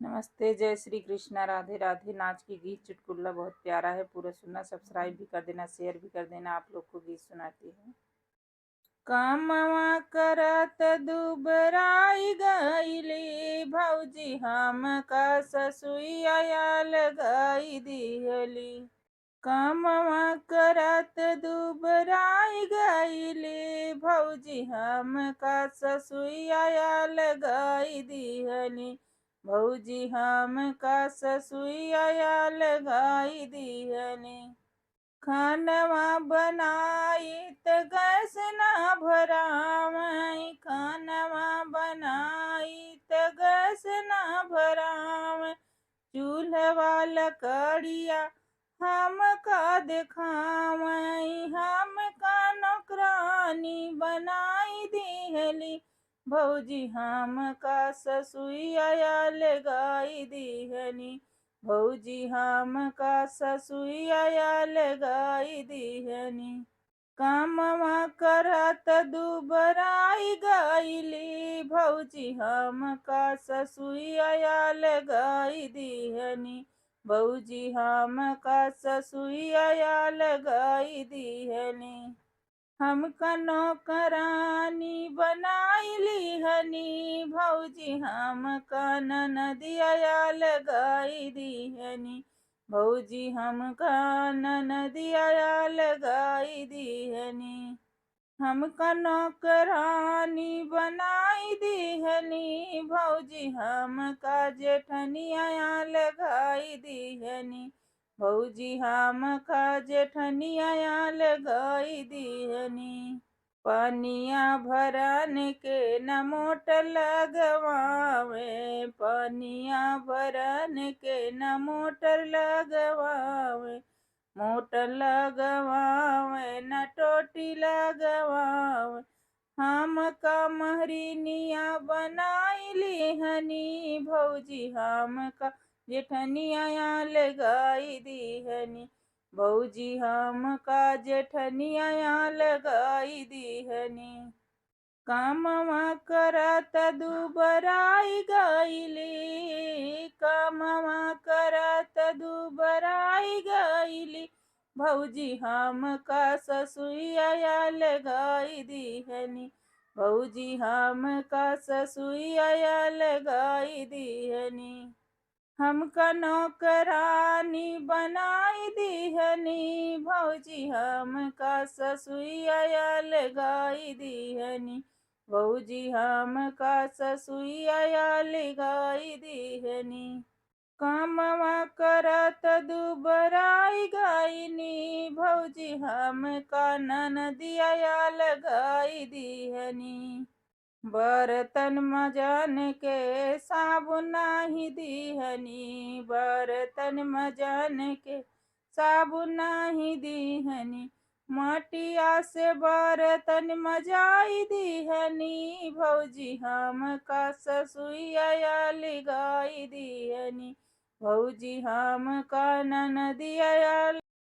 नमस्ते, जय श्री कृष्णा, राधे राधे। नाच की गीत चुटकुला बहुत प्यारा है, पूरा सुनना। सब्सक्राइब भी कर देना, शेयर भी कर देना। आप लोग को गीत सुनाती हूँ। कामवा करत दुबराई गईली, भौजी हमका ससुइया लगाई दिहली। कामवा करत दुबराई गईली, भौजी हमका ससुइया लगाई दिहली। भौजी हमका ससुइया लगाई दिहली। खानवा बनाई त गैस ना भरावई, खानवा बनाई त गैस ना भरावई। चूल्हवा लकड़िया हमका देखावई, हमका नौकरानी बनाई दिहली। भौजी हमका ससुइया लगाई दिहली। भौजी हमका ससुइया लगाई दिहनी। कामवा करत दुबराई गईली, भौजी हमका ससुइया लगाई दिहनी। भौजी हमका ससुइया लगाई दिहनी। हमका नौकरानी बनाई लिहनी, भौजी हमका ननदिया लगाई दिहनी। भौजी हमका ननदिया लगाई दिहनी। हमका नौकरानी बनाई दिहनी, भौजी हमका जेठनिया लगाई दिहनी। भौजी हमका जेठनिया लगाई दिहनी। पनिया भरन के न मोटर लगवावे, पनिया भरन के न मोटर लगवावे। मोटर लगवावे न टोटी लगवावे। हमका महरिनिया बनाई लिहनी, भौजी हमका जेठनिया लगाई दिहनी। भौजी हमका जेठनिया लगाई दिहनी। कामवा करत दुबराई गईली, कामवा करत दुबराई गईली। भौजी हमका ससुइया लगाई दिहनी। भौजी हमका ससुइया लगाई दिहनी। हमका नौकरानी बनाई दिहनी, भौजी हमका ससुइया लगाई दिहनी। भौजी हमका ससुइया लगाई दिहनी। कामवा करत दुबराई गईनी, भौजी हमका ननदिया लगाई दिहनी। बर्तन मजन के साबुन नाही दिहनी, बर्तन मजन के साबुन नाही दिहनी। मटिया से बर्तन मजाई दिहनी, भौजी हमका ससुइया लगाई दिहनी। भौजी हमका ननदिया